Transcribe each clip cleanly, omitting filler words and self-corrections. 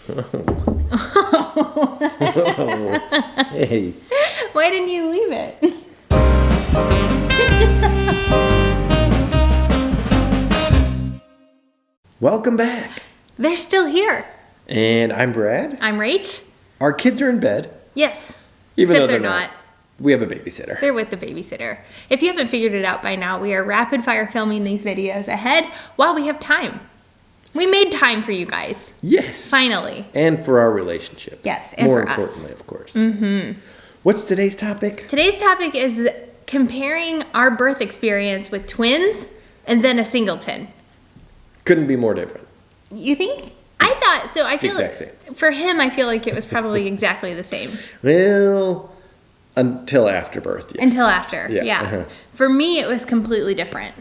Oh. Hey. Why didn't you leave it? Welcome back. They're still here. And I'm Brad. I'm Rach. Our kids are in bed. Yes. Even Except though they're not. We have a babysitter. They're with the babysitter. If you haven't figured it out by now, we are rapid fire filming these videos ahead while we have time. We made time for you guys. Yes. Finally. And for our relationship. Yes, and More for us. importantly, of course. Mm-hmm. What's today's topic? Today's topic is comparing our birth experience with twins and then a singleton. Couldn't be more different. You think? I thought so. I feel Exact like for him, I feel like it was probably exactly the same. Well, until after birth, yes. Until after, yeah. Uh-huh. For me, it was completely different,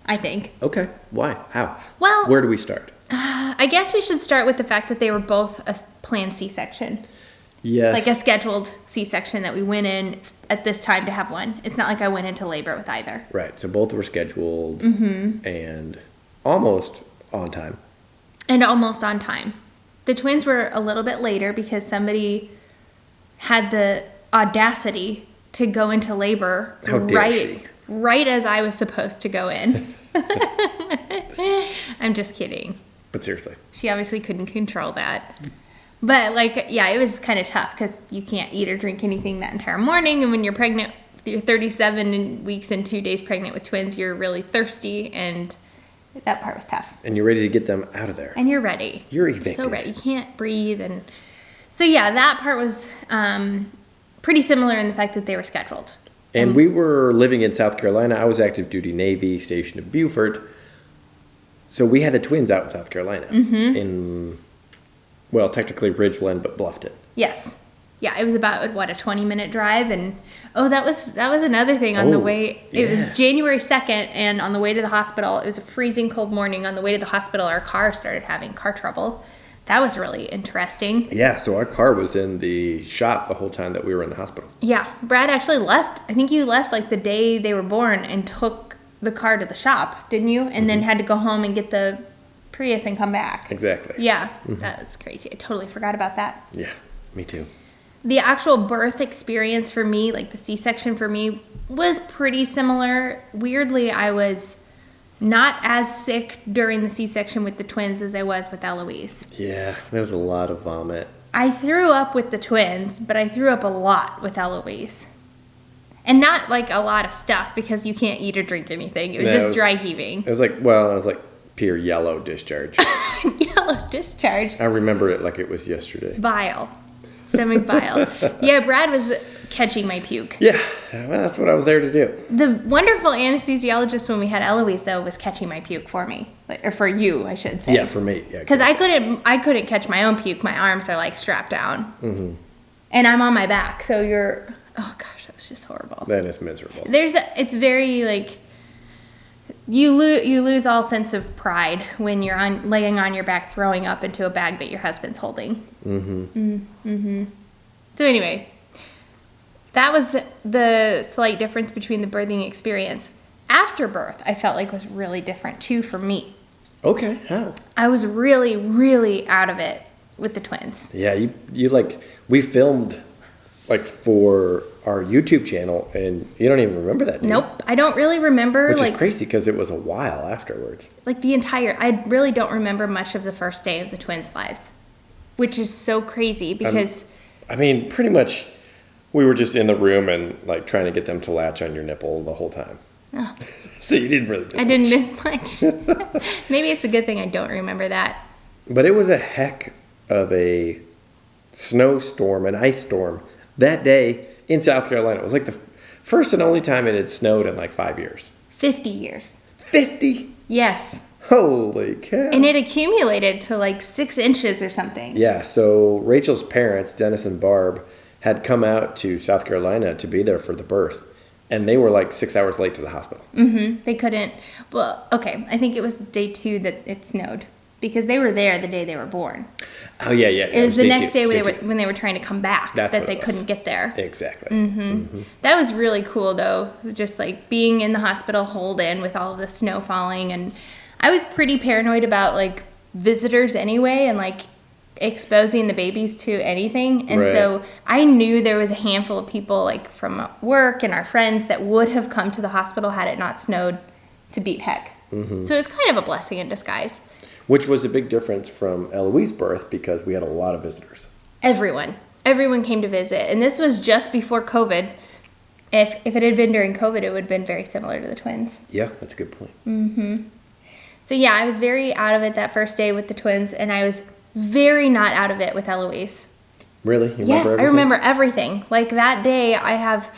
I think. Okay. Why? How? Well, where do we start? I guess we should start with the fact that they were both a planned C-section. Yes. Like a scheduled C-section that we went in at this time to have one. It's not like I went into labor with either. Right. So both were scheduled and almost on time. And almost on time. The twins were a little bit later because somebody had the audacity to go into labor How dare she? Right as I was supposed to go in. I'm just kidding. But seriously. She obviously couldn't control that. But it was kind of tough because you can't eat or drink anything that entire morning. And when you're pregnant, you're 37 weeks and 2 days pregnant with twins, you're really thirsty, and that part was tough. And you're ready to get them out of there. And you're ready. You're evicted. So ready. You can't breathe. And so, yeah, that part was pretty similar in the fact that they were scheduled. And we were living in South Carolina. I was active duty Navy, stationed in Beaufort. So we had the twins out in South Carolina. In, well, technically Ridgeland, but Bluffton. Yes. Yeah, it was about, a 20-minute drive. And, that was another thing on the way. It was January 2nd, and on the way to the hospital, it was a freezing cold morning. On the way to the hospital, our car started having car trouble. That was really interesting. Yeah, so our car was in the shop the whole time that we were in the hospital. Yeah, Brad actually left. I think you left like the day they were born and took the car to the shop, didn't you? And then had to go home and get the Prius and come back. Exactly. Yeah, that was crazy. I totally forgot about that. Yeah, me too. The actual birth experience for me, like the C-section for me, was pretty similar. Weirdly, I was not as sick during the C-section with the twins as I was with Eloise. Yeah, there was a lot of vomit. I threw up with the twins, but I threw up a lot with Eloise. And not like a lot of stuff because you can't eat or drink anything. It was just dry heaving. It was like pure yellow discharge. Yellow discharge. I remember it like it was yesterday. Bile. Stomach bile. Yeah, Brad was catching my puke. Yeah, well, that's what I was there to do. The wonderful anesthesiologist when we had Eloise, though, was catching my puke for me. Or for you, I should say. Yeah, for me. Yeah, because I couldn't catch my own puke. My arms are like strapped down. Mm-hmm. And I'm on my back. So oh gosh, that was just horrible. That is miserable. It's very like, you lose all sense of pride when you're laying on your back throwing up into a bag that your husband's holding. So anyway, that was the slight difference between the birthing experience. After birth, I felt like was really different too for me. Okay, how? I was really, really out of it with the twins. Yeah, you we filmed like for our YouTube channel, and you don't even remember that, do you? Nope, I don't really remember. Which is crazy because it was a while afterwards. Like I really don't remember much of the first day of the twins' lives, which is so crazy because... I mean, pretty much we were just in the room and like trying to get them to latch on your nipple the whole time. Oh. So you didn't really miss much. I didn't miss much. Maybe it's a good thing I don't remember that. But it was a heck of a snowstorm, an ice storm that day in South Carolina. It was like the first and only time it had snowed in like 5 years. 50 years. 50? Yes. Holy cow. And it accumulated to like 6 inches or something. Yeah, so Rachel's parents, Dennis and Barb, had come out to South Carolina to be there for the birth. And they were like 6 hours late to the hospital. They couldn't. Well, okay, I think it was day 2 that it snowed. Because they were there the day they were born. Oh, yeah. It was the next day when they were trying to come back that they couldn't get there. Exactly. That was really cool, though. Just like being in the hospital holed in with all of the snow falling. And I was pretty paranoid about like visitors anyway. And like exposing the babies to anything. And Right. so I knew there was a handful of people like from work and our friends that would have come to the hospital had it not snowed to beat heck. Mm-hmm. So it was kind of a blessing in disguise. Which was a big difference from Eloise's birth because we had a lot of visitors. Everyone came to visit. And this was just before COVID. If it had been during COVID, it would have been very similar to the twins. Yeah, that's a good point. So yeah, I was very out of it that first day with the twins, and I was very not out of it with Eloise. Really? You remember everything? I remember everything. Like that day I have,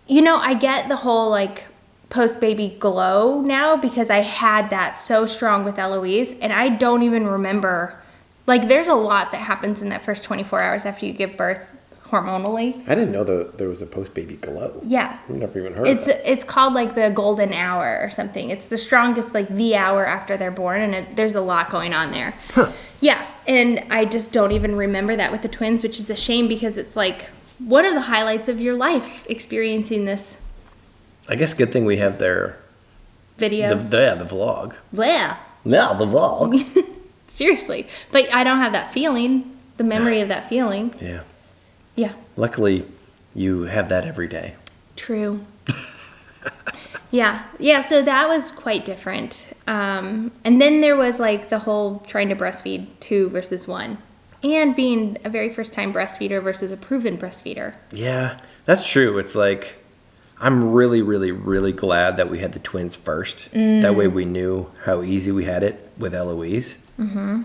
I get the whole like post-baby glow now because I had that so strong with Eloise, and I don't even remember, like there's a lot that happens in that first 24 hours after you give birth hormonally. I didn't know there was a post-baby glow. Yeah. I've never even heard of that. It's called like the golden hour or something. It's the strongest, like the hour after they're born, and there's a lot going on there. Huh. Yeah, and I just don't even remember that with the twins, which is a shame because it's like one of the highlights of your life, experiencing this I guess good thing we have their videos. the vlog. Blah. No, the vlog. Seriously. But I don't have that feeling, the memory of that feeling. Yeah. Yeah. Luckily, you have that every day. True. Yeah, so that was quite different. And then there was like the whole trying to breastfeed 2 versus 1. And being a very first time breastfeeder versus a proven breastfeeder. Yeah, that's true. It's like, I'm really, really, really glad that we had the twins first. That way we knew how easy we had it with Eloise. Mm-hmm.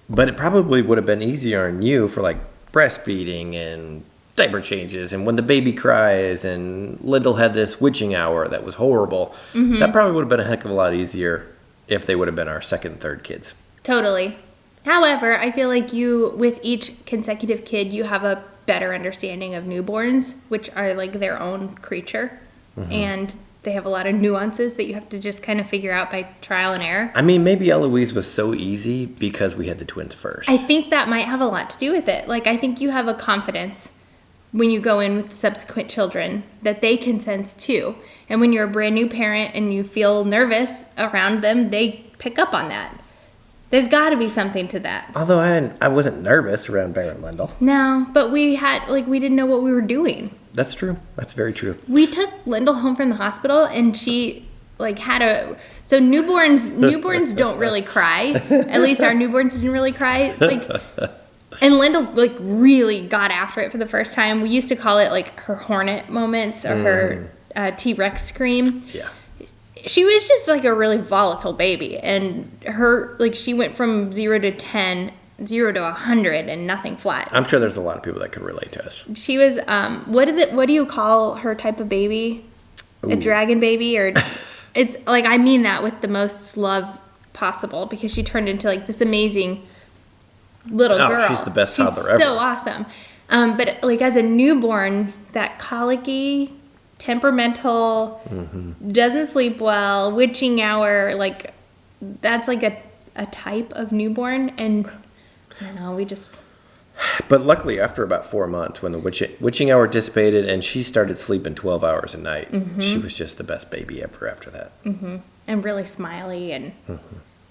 But it probably would have been easier on you for like breastfeeding and diaper changes and when the baby cries, and Lyndall had this witching hour that was horrible. Mm-hmm. That probably would have been a heck of a lot easier if they would have been our second, third kids. Totally. However, I feel like with each consecutive kid, you have a better understanding of newborns, which are like their own creature. Mm-hmm. And they have a lot of nuances that you have to just kind of figure out by trial and error. I mean, maybe Eloise was so easy because we had the twins first. I think that might have a lot to do with it. Like, I think you have a confidence when you go in with subsequent children that they can sense too. And when you're a brand new parent and you feel nervous around them, they pick up on that. There's got to be something to that. Although I wasn't nervous around Bear and Lyndall. No, but we didn't know what we were doing. That's true. That's very true. We took Lyndall home from the hospital, and she so newborns don't really cry. At least our newborns didn't really cry. And Lyndall really got after it for the first time. We used to call it like her hornet moments or her T-Rex scream. Yeah. She was just like a really volatile baby, and she went from 0 to 10, 0 to 100, and nothing flat. I'm sure there's a lot of people that could relate to us. She was what do you call her type of baby? Ooh. A dragon baby, or it's like, I mean that with the most love possible, because she turned into like this amazing little girl. She's the best toddler ever. So awesome. But like as a newborn, that colicky, temperamental, doesn't sleep well, witching hour, like that's like a type of newborn. And I don't know, we just... But luckily, after about 4 months, when the witching hour dissipated and she started sleeping 12 hours a night, she was just the best baby ever after that. Mm-hmm. And really smiley, and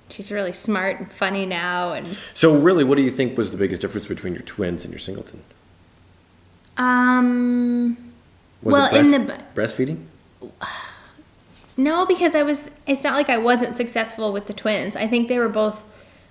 she's really smart and funny now. And so really, what do you think was the biggest difference between your twins and your Singleton? Breastfeeding? No, because it's not like I wasn't successful with the twins. I think they were both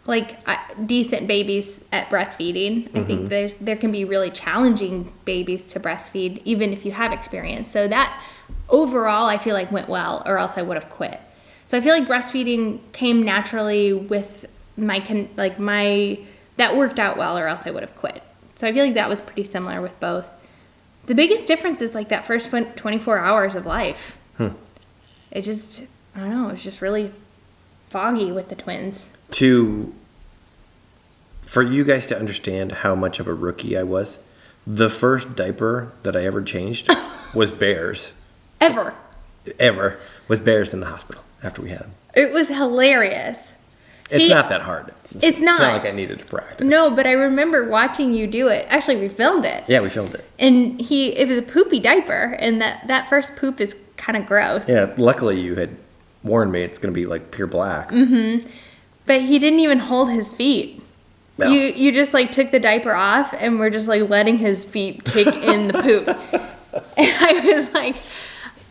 like decent babies at breastfeeding. I think there can be really challenging babies to breastfeed, even if you have experience. So that overall, I feel like went well, or else I would have quit. So I feel like breastfeeding came naturally with that worked out well, or else I would have quit. So I feel like that was pretty similar with both. The biggest difference is like that first 24 hours of life. It just, I don't know, it was just really foggy with the twins. For you guys to understand how much of a rookie I was, the first diaper that I ever changed was Bear's. Ever Was Bear's in the hospital after we had him. It was hilarious. It's not that hard. It's not like I needed to practice. No, but I remember watching you do it. Actually, we filmed it. Yeah, we filmed it. And it was a poopy diaper, and that first poop is kind of gross. Yeah, luckily you had warned me it's going to be like pure black. But he didn't even hold his feet. No. You just like took the diaper off and we're just like letting his feet kick in the poop. And I was like,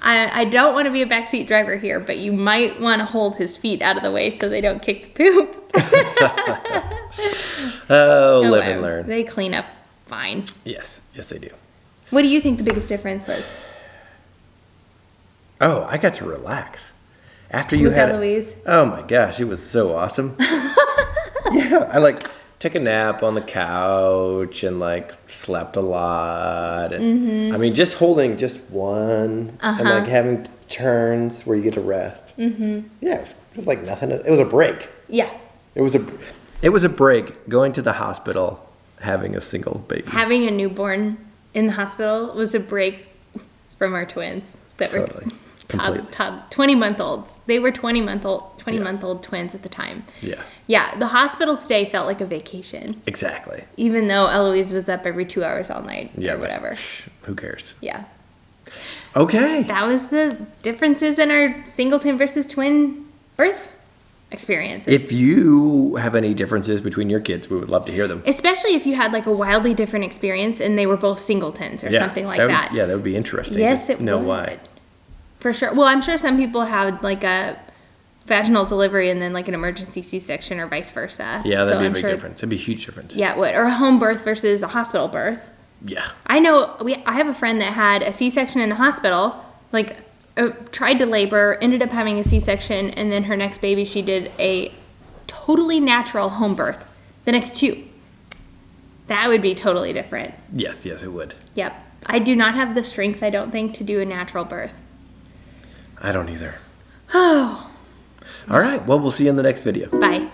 I don't want to be a backseat driver here, but you might want to hold his feet out of the way so they don't kick the poop. Live and learn. They clean up fine. Yes, they do. What do you think the biggest difference was? Oh, I got to relax. After you With had Eloise? Oh my gosh, it was so awesome. Yeah, I like took a nap on the couch and like slept a lot. And I mean, just holding just one and like having turns where you get to rest. Yeah, it was like nothing. It was a break. Yeah. It was a break going to the hospital, having a single baby. Having a newborn in the hospital was a break from our twins that were Completely. 20-month-olds. They were 20-month-old twins at the time. Yeah. Yeah, the hospital stay felt like a vacation. Exactly. Even though Eloise was up every 2 hours all night or whatever. Who cares? Yeah. Okay. That was the differences in our singleton versus twin birth experiences. If you have any differences between your kids, we would love to hear them. Especially if you had like a wildly different experience and they were both singletons or something like that. Yeah, that would be interesting. Yes, to it know would. why. For sure. Well, I'm sure some people had like a vaginal delivery and then like an emergency C-section or vice versa. Yeah, that'd So be a I'm big sure, difference. It'd be a huge difference. Yeah, it would. Or a home birth versus a hospital birth. Yeah. I know I have a friend that had a C-section in the hospital, like tried to labor, ended up having a C-section, and then her next baby she did a totally natural home birth. The next 2. That would be totally different. Yes, it would. Yep. I do not have the strength, I don't think, to do a natural birth. I don't either. Oh. All right. Well, we'll see you in the next video. Bye.